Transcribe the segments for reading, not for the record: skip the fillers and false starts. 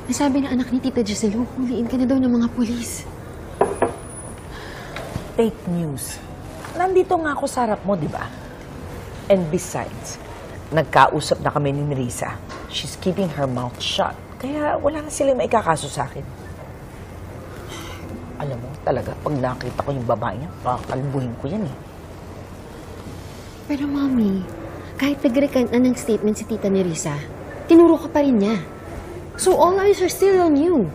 Nasabi ng anak ni Tita Giselle, huliin ka na daw ng mga pulis. Fake news. Nandito nga ako sa harap mo, di ba? And besides, nagkausap na kami ni Nerissa. She's keeping her mouth shut. Kaya wala na silang maikakaso sa akin. Alam mo, talaga, pag nakita ko yung babae niya, kakalbuhin ko yan eh. Pero Mami, kahit nag-recant na ng statement si Tita Nerissa, tinuro ka pa rin niya. So all eyes are still on you.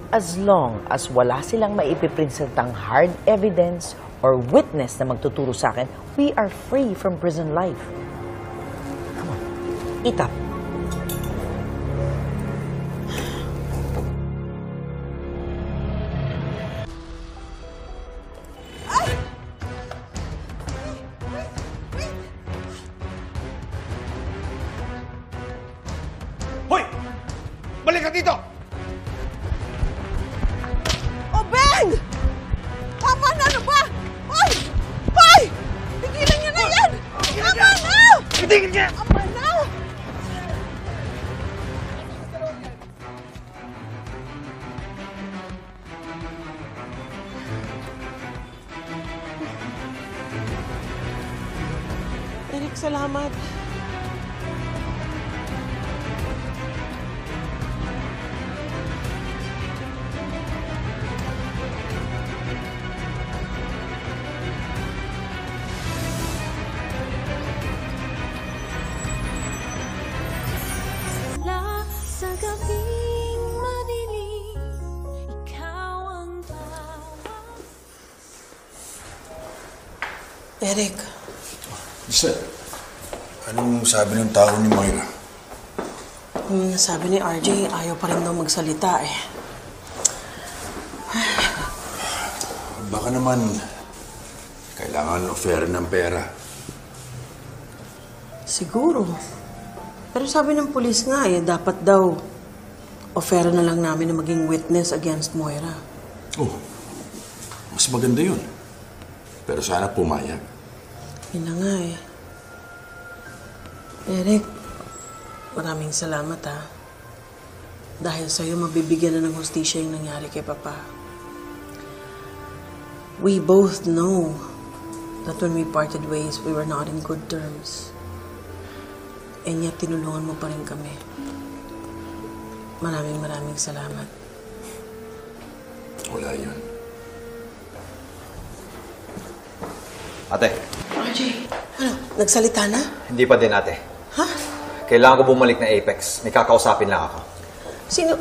As long as wala silang maipipresentang hard evidence or witness na magtuturo sa akin, we are free from prison life. Come on, eat up. Hoy! Balik ka dito! Oh, Ben! Tama na, ano ba? Hoy! Hoy! Tigilan niyo na yan! Tama na! Tigil niya! Tama na! Eric, salamat. Sa gabing madilim, ikaw ang tawag. Eric, Giselle, anong sabi ng tao ni Moira? sabi ni RJ, ayaw pa rin daw magsalita eh. Baka naman kailangan offer ng pera. Siguro. Pero sabi ng pulis nga eh, dapat daw offer na lang namin na maging witness against Moira. Oh, mas maganda yun. Pero sana pumayag. Yun na nga eh. Eric, maraming salamat ha. Dahil sa'yo mabibigyan na ng hustisya yung nangyari kay Papa. We both know that when we parted ways, we were not in good terms. And yet, tinulungan mo pa rin kami. Maraming salamat. Wala yun. Ate, RJ, ano? Nagsalita na? hindi pa din ate. Ha? Kailangan ko bumalik na Apex. May kakausapin lang ako. Sino?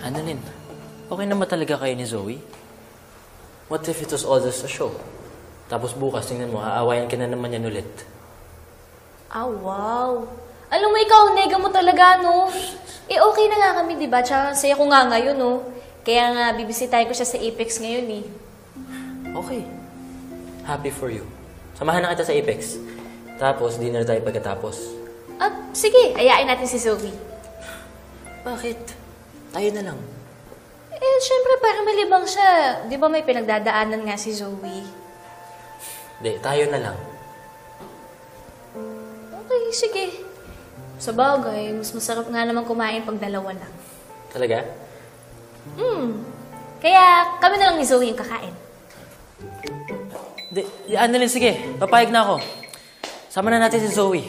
Annalyn, okay naman talaga kayo ni Zoe? What if it was all just a show? Tapos bukas, tingnan mo, aawayan ka na naman yan ulit. Ah, wow. Alam mo, ikaw, nega mo talaga, no? Eh, okay na nga kami, di ba? Tsaka saya ko nga ngayon, no? Kaya nga, bibisitahin ko siya sa Apex ngayon, eh. Okay. Happy for you. Samahan na kita sa Apex. Tapos, dinner tayo pagkatapos. At, sige, ayain natin si Zoe. Bakit? Tayo na lang. Eh, syempre, para malibang siya. Di ba may pinagdadaanan nga si Zoe? Hindi, tayo na lang. Okay, sige. Sa bagay, mas masarap nga naman kumain pag dalawa lang. Talaga? Kaya kami na lang ni Zoe yung kakain. Di, Annalyn, sige. Papayag na ako. Sama na natin si Zoe.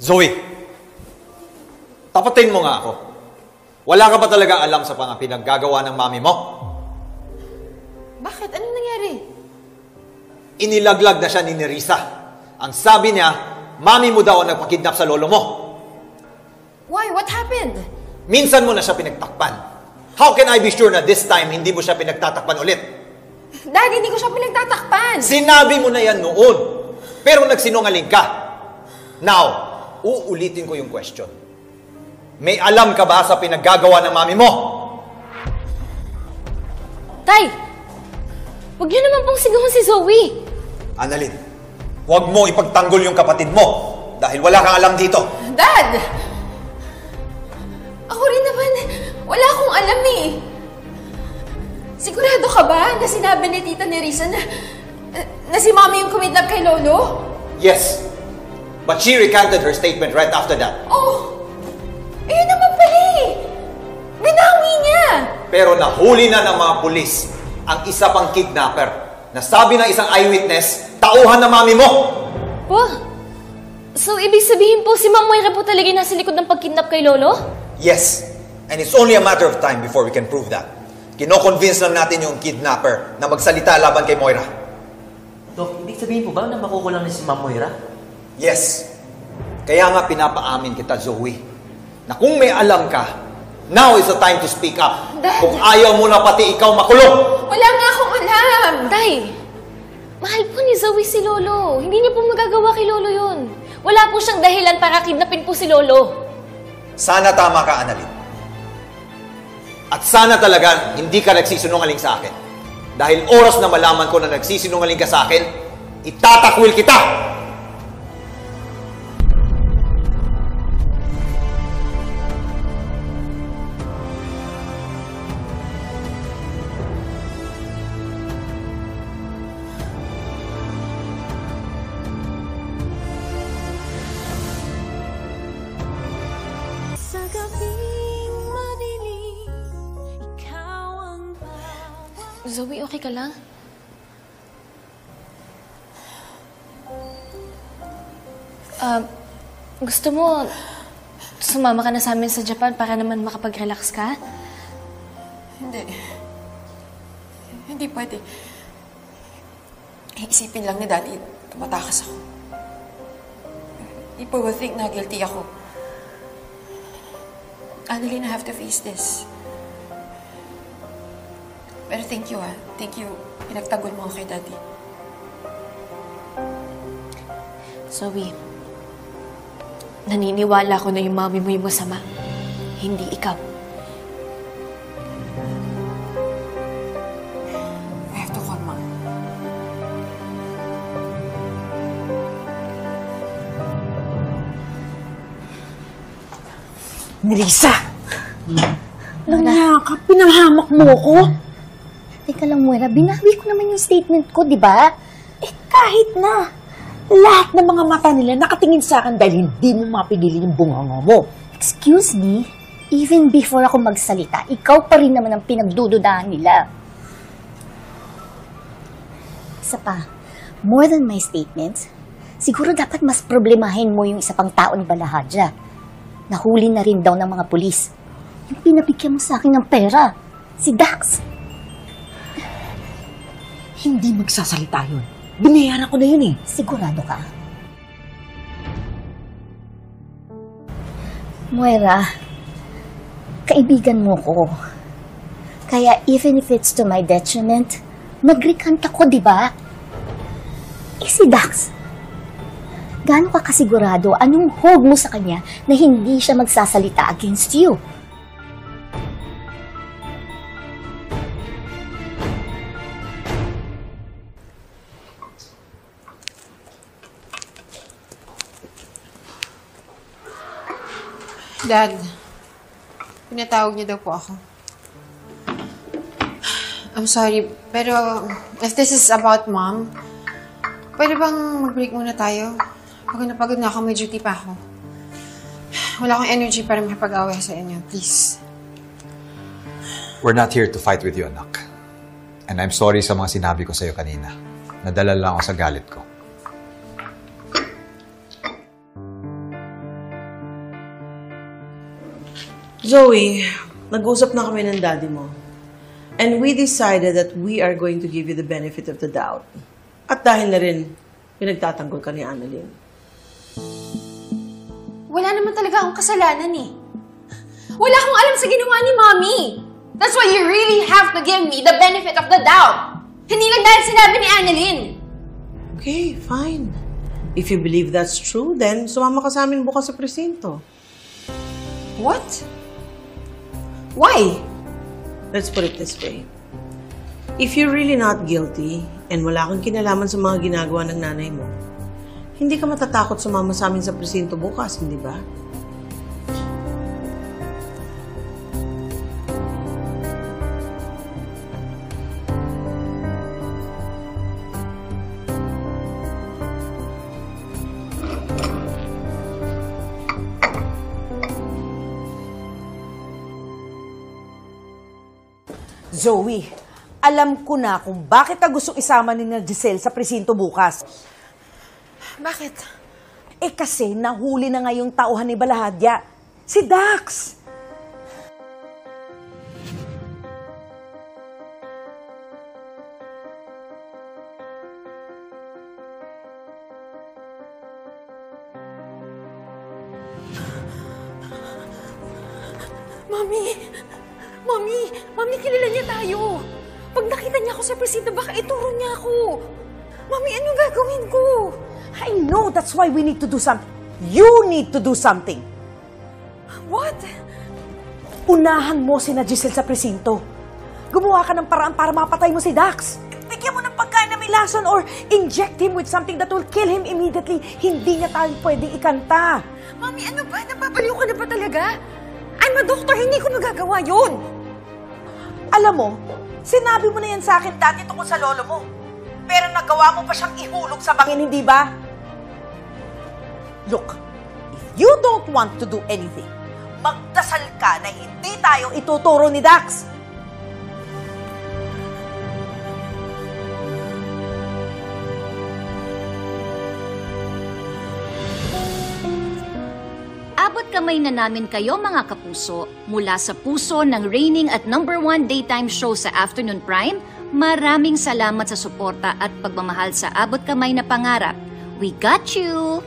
Zoe! Tapatin mo nga ako. Wala ka ba talaga alam sa mga pinaggagawa ng mami mo? Bakit? Anong nangyari? Inilaglag na siya ni Nerissa. Ang sabi niya, mami mo daw ang nagpakidnap sa lolo mo. Why? What happened? Minsan mo na siya pinagtakpan. How can I be sure na this time hindi mo siya pinagtatakpan ulit? Dad, hindi ko siya pinagtatakpan. Sinabi mo na yan noon. Pero nagsinungaling ka. Now, uulitin ko yung question. May alam ka ba sa pinaggagawa ng mami mo? Tay! Huwag niyo naman pong sigawan si Zoe. Annalyn, huwag mo ipagtanggol yung kapatid mo dahil wala kang alam dito. Dad! alam eh. Sigurado ka ba na sinabi ni Tita Nerissa na si Mommy yung kumidnap kay Lolo? Yes. But she recanted her statement right after that. Oh! Ayun naman pala eh. Binawi niya. Pero nahuli na ng mga pulis ang isa pang kidnapper na sabi ng isang eyewitness, tauhan na mami mo! Po? So, ibig sabihin po si Ma'am Moira po talaga yung nasa likod ng pagkidnap kay Lolo? Yes. And it's only a matter of time before we can prove that. Kino-convince lang natin yung kidnapper na magsalita laban kay Moira. Dok, ibig sabihin po ba na makukulang na si Ma'am Moira? Yes. Kaya nga pinapaamin kita, Zoe, na kung may alam ka, now is the time to speak up. Dad! Kung ayaw mo na pati ikaw makulong. Wala nga akong alam. Day, mahal po ni Zoe si Lolo. Hindi niya po magagawa kay Lolo yun. Wala po siyang dahilan para kidnapin po si Lolo. Sana tama ka, Annalyn. At sana talaga hindi ka nagsisinungaling sa akin. Dahil oras na malaman ko na nagsisinungaling ka sa akin, itatakwil kita! Zoe, okay ka lang? Gusto mo sumama ka na sa amin sa Japan para naman makapag-relax ka? Hindi. Hindi pwede. Isipin lang ni Daddy, tumatakas ako. People will think na guilty ako. Annalyn, I have to face this. Pero thank you ah. Thank you. Pinagtanggol mo ako kay Daddy. Zoe, naniniwala ko na yung mami mo yung masama. Hindi ikaw. I have to call Mom. Nerissa! Nangyaka, pinahamak mo ko? Teka lang, Moira, binawi ko naman yung statement ko, di ba? Eh, kahit na. Lahat ng mga mata nila nakatingin sa akin dahil hindi mo mapigilin yung bunganga mo. Excuse me? Even before ako magsalita, ikaw pa rin naman ang pinagdududahan nila. Isa pa, more than my statements, siguro dapat mas problemahin mo yung isa pang tao ni Balahadja. Nahuli na rin daw ng mga pulis. Yung pinabigyan mo sa akin ng pera, si Dax. Hindi magsasalita yun. Binayaran ko na yun eh. Sigurado ka? Moira, kaibigan mo ko. Kaya even if it's to my detriment, mag-recant ako, di ba? Eh si Dax, gaano ka kasigurado anong hold mo sa kanya na hindi siya magsasalita against you? Dad, pinatawag niyo daw po ako. I'm sorry, pero if this is about Mom, pwede bang mag-break muna tayo? Pagod na ako, may duty pa ako. Wala akong energy para makipag-away sa inyo, please. We're not here to fight with you, anak. And I'm sorry sa mga sinabi ko sa'yo kanina. Nadala lang ako sa galit ko. Zoe, nag-usap na kami ng daddy mo. And we decided that we are going to give you the benefit of the doubt. At dahil na rin, pinagtatanggol ka ni Annalyn. Wala naman talaga akong kasalanan eh. Wala akong alam sa ginawa ni Mommy. That's why you really have to give me the benefit of the doubt. Hindi lang dahil sinabi ni Annalyn. Okay, fine. If you believe that's true, then sumama ka sa amin bukas sa presinto. What? Why? Let's put it this way. If you're really not guilty and wala kang kinalaman sa mga ginagawa ng nanay mo, hindi ka matatakot sumama sa amin sa presinto bukas, hindi ba? Zoe, alam ko na kung bakit ka gustong isama ni na Giselle sa presinto bukas. Bakit? Eh kasi nahuli na nga yung tauhan ni Balahadya. Si Dax! Mami, kilala niya tayo. Pag nakita niya ako sa presinto, baka ituro niya ako. Mami, anong gagawin ko? I know, that's why we need to do something. You need to do something. What? Unahan mo si na Giselle sa presinto. Gumawa ka ng paraan para mapatay mo si Dax. Bigyan mo ng pagkain na may lason or inject him with something that will kill him immediately. Hindi niya tayo pwedeng ikanta. Mami, ano ba? Nababaliw ka na ba talaga? I'm a doctor, hindi ko magagawa yun. Alam mo, sinabi mo na yan sa akin dati tungkol sa lolo mo. Pero nagawa mo pa siyang ihulog sa bangin, hindi ba? Look, if you don't want to do anything, magdasal ka na hindi tayo ituturo ni Dax. Abot kamay na namin kayo mga kapuso mula sa puso ng reigning at #1 daytime show sa Afternoon Prime. Maraming salamat sa suporta at pagmamahal sa Abot Kamay na Pangarap. We got you!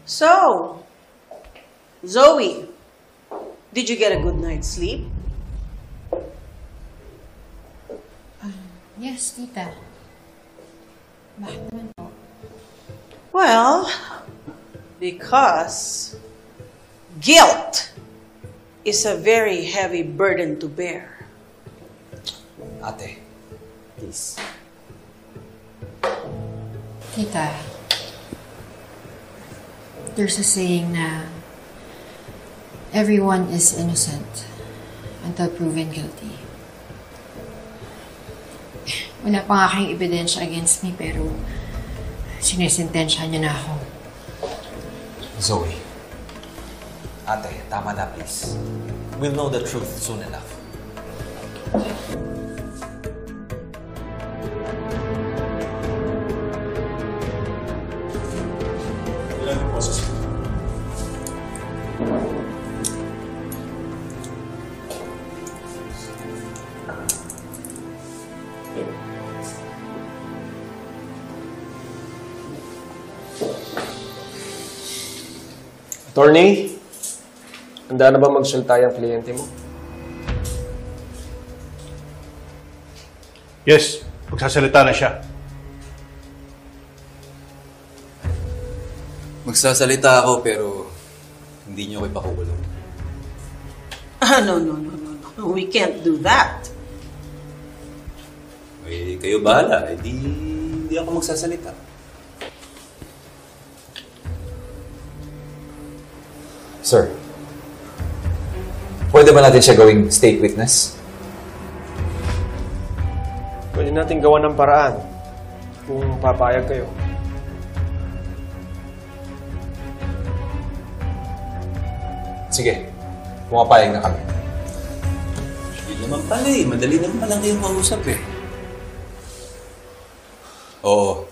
So, Zoe, did you get a good night's sleep? Yes, tita. Bakit naman po? Well, because guilt is a very heavy burden to bear. Ate, please. Tita, there's a saying na everyone is innocent until proven guilty. Wala pa nga kayong ebidensya against me, pero sinesentensya niyo na ako. Zoe. Ate, tama na please. We'll know the truth soon enough. Ilan yung boses mo? Attorney, handa na ba magsulta yung kliyente mo? Yes, magsasalita na siya. Magsasalita ako pero hindi niyo ako ipakukulong. No. We can't do that. Eh, kayo bahala. Eh, hindi ako magsasalita. Sir, pwede ba natin siya gawing state witness? Pwede natin gawa ng paraan kung papayag kayo. Sige, pumapayag na kami. Hindi naman pala eh. Madali naman pala kayong kausap eh. Oo.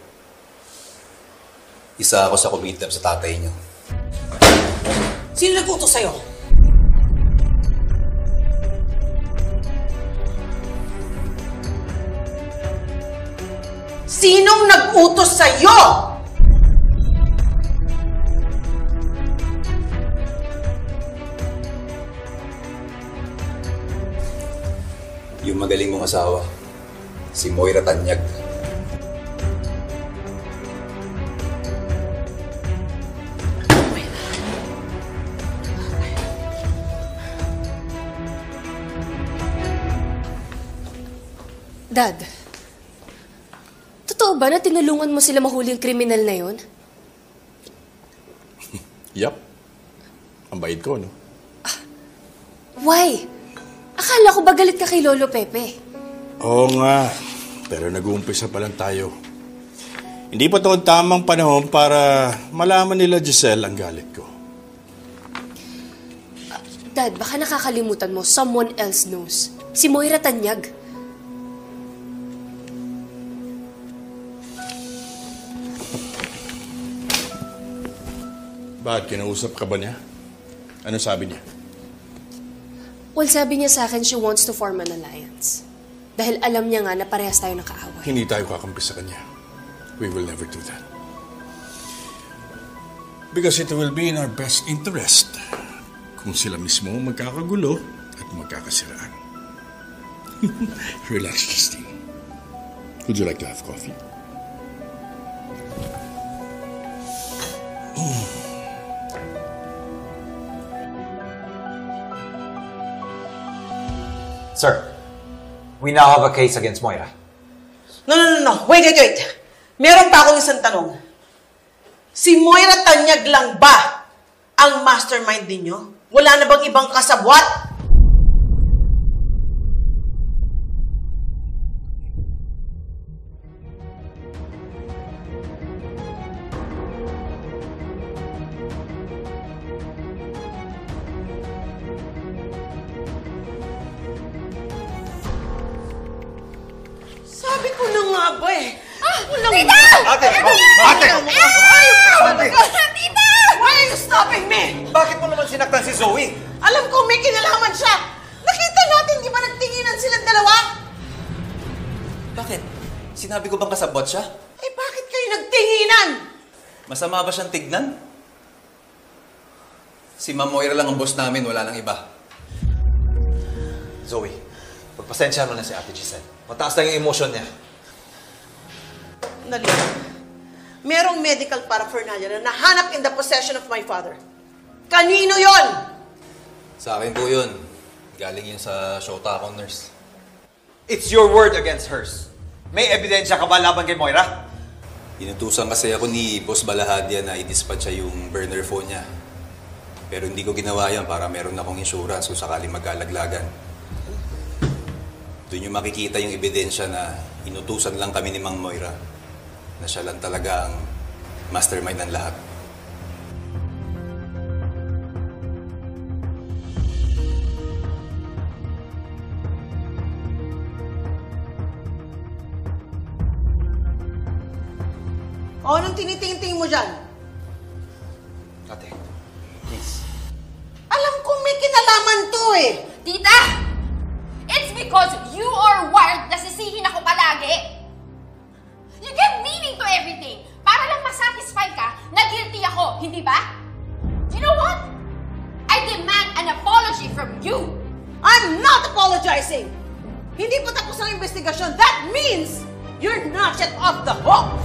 Isa ako sa kumitab sa tatay niyo. Sino nag-utos sa'yo? Sinong nag-utos sa'yo? Yung magaling mong asawa, si Moira Tanyag. Dad, totoo ba na tinulungan mo sila mahuli yung kriminal na yun? Yup. Ang bait ko, no? Why? Akala ko ba galit ka kay Lolo Pepe? Oo nga. Pero nag-uumpisa pa lang tayo. Hindi pa ito ang tamang panahon para malaman nila Giselle ang galit ko. Dad, baka nakakalimutan mo, someone else knows. Si Moira Tanyag. Bakit? Kinausap ka ba niya? Ano sabi niya? Well, sabi niya sa akin she wants to form an alliance. Dahil alam niya nga na parehas tayo nakaaway. Hindi tayo kakampi sa kanya. We will never do that. Because it will be in our best interest kung sila mismo magkakagulo at magkakasiraan. Relax, Justine. Would you like to have coffee? Sir, we now have a case against Moira. No. Wait. Meron pa akong isang tanong. Si Moira Tanyag lang ba ang mastermind ninyo? Wala na bang ibang kasabwat? Sabi ko na nga ba eh. Tita! Ate! Tita! Why are you stopping me? Bakit mo naman sinaktan si Zoe? Alam ko may kinalaman siya. Nakita natin, di ba nagtinginan silang dalawa? Bakit? Sinabi ko bang kasabot siya? Eh bakit kayo nagtinginan? Masama ba siyang tignan? Si Ma'am Moira lang ang boss namin, wala nang iba. Zoe, pagpasensya mo na si Ate Giselle. Mataas lang yung emotion niya. Dali. Merong medical paraphernalia na nahanap in the possession of my father. Kanino yon? Sa akin po yun. Galing yun sa Shota akong nurse. It's your word against hers. May ebidensya ka ba laban kay Moira? Inutusan kasi ako ni Boss Balahadia na i-dispatch siya yung burner phone niya. Pero hindi ko ginawa yan para meron akong insurance kung sakaling magkalaglagan. Doon yung makikita yung ebidensya na inutusan lang kami ni Mang Moira. Na siya lang talaga ang mastermind ng lahat. O, anong tinitingting mo dyan? Ate, please. Alam kong may kinalaman to eh. Tita! It's because you are wired na sisihin ako palagi. You give meaning to everything. Para lang masatisfy ka na guilty ako, hindi ba? You know what? I demand an apology from you. I'm not apologizing. Hindi pa tapos ang investigasyon. That means you're not yet off the hook.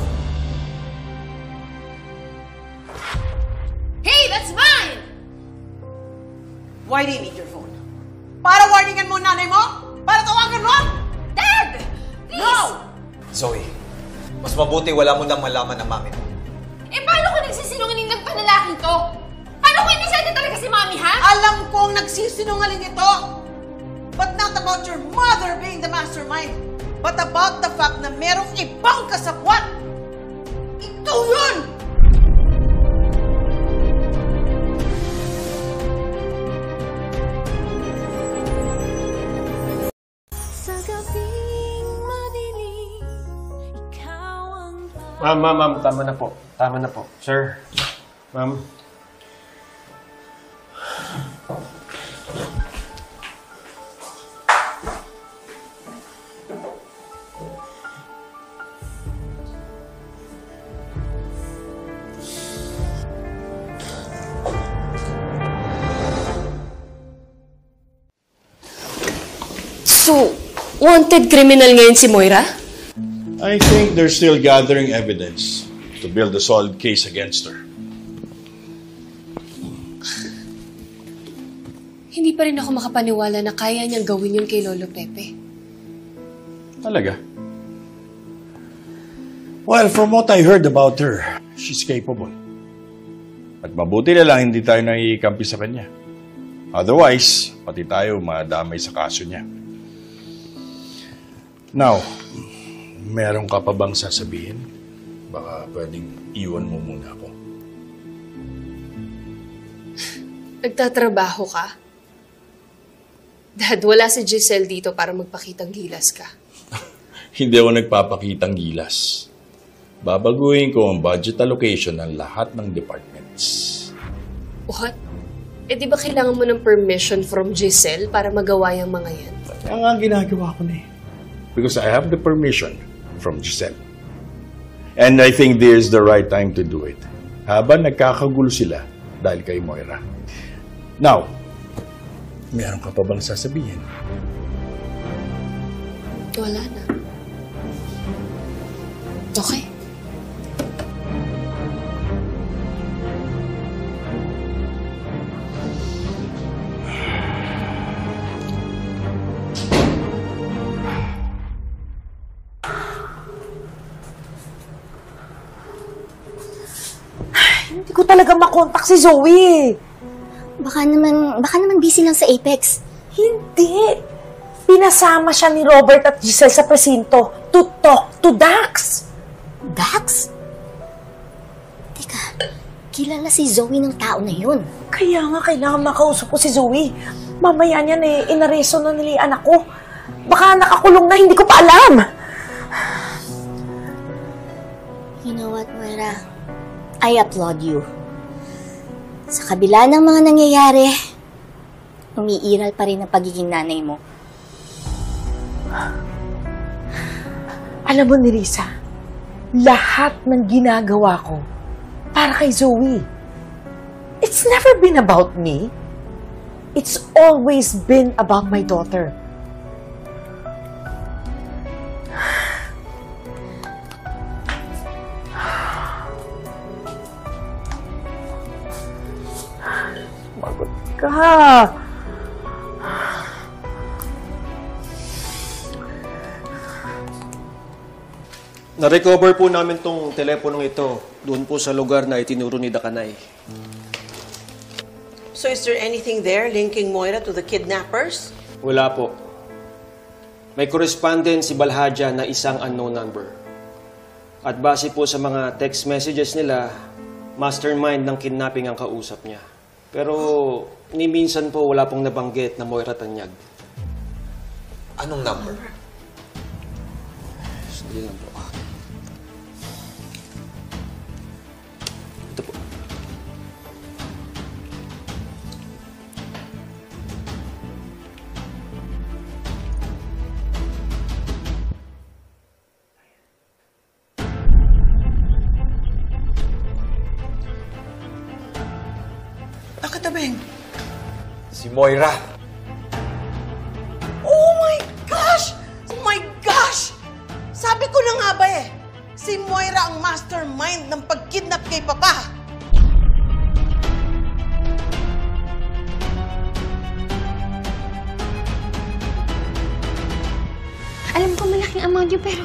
Hey, that's mine! Why do you need your phone? Para warningan mo nanay mo? Para tawagan mo? Dad! Please! No! Zoe, mas mabuti wala mo nang malaman ng mami mo. Eh, paano kung nagsisinungaling ng panlalaki to? Paano kung inisente talaga si Mami, ha? Alam kong nagsisinungaling ito. But not about your mother being the mastermind. But about the fact na merong ibang kasabwat. Ito yun! Ma'am, tama na po. Tama na po. Sir, ma'am. So, wanted criminal ngayon si Moira? I think they're still gathering evidence to build a solid case against her. Hindi pa rin ako makapaniwala na kaya niyang gawin yun kay Lolo Pepe. Talaga? Well, from what I heard about her, she's capable. At mabuti na lang hindi tayo naiikampi sa kanya. Otherwise, pati tayo madamay sa kaso niya. Now, Meron ka pa bang sasabihin? Baka pwedeng iwan mo muna ako. Nagtatrabaho ka? Dad, wala si Giselle dito para magpakitang gilas ka. Hindi ako nagpapakitang gilas. Babaguhin ko ang budget allocation ng lahat ng departments. What? Eh di ba kailangan mo ng permission from Giselle para magawa yung mga yan? Kaya nga ginagawa ko na eh. Because I have the permission from Giselle. And I think this is the right time to do it. Habang nagkakagulo sila dahil kay Moira. Now, meron ka pa bang sasabihin? Wala na. Okay. Hindi ko talaga makontak si Zoe. Baka naman busy lang sa Apex. Hindi. Pinasama siya ni Robert at Giselle sa presinto to talk to Dax. Dax? Teka, kilala si Zoe ng tao na yun. Kaya nga kailangan makausap ko si Zoe. Mamaya niyan inareso na nila yung anak ko. Baka nakakulong na, hindi ko pa alam. You know what, Moira? I applaud you. Sa kabila ng mga nangyayari, umiiral pa rin ang pagiging nanay mo. Alam mo, Nerissa, lahat ng ginagawa ko para kay Zoe. It's never been about me. It's always been about my daughter. Magot ka. Na-recover po namin tong teleponong ito doon po sa lugar na itinuro ni Dakanay. So is there anything there linking Moira to the kidnappers? Wala po. May correspondent si Balhadia na isang unknown number. At base po sa mga text messages nila, mastermind ng kidnapping ang kausap niya. Pero ni minsan po wala pong nabanggit na Moira Tanyag. Anong number? Sige lang po. Ito po. Nakatabing. Si Moira. Oh my gosh! Oh my gosh! Sabi ko na nga ba eh, si Moira ang mastermind ng pagkidnap kay Papa. Alam ko malaking amount yun, pero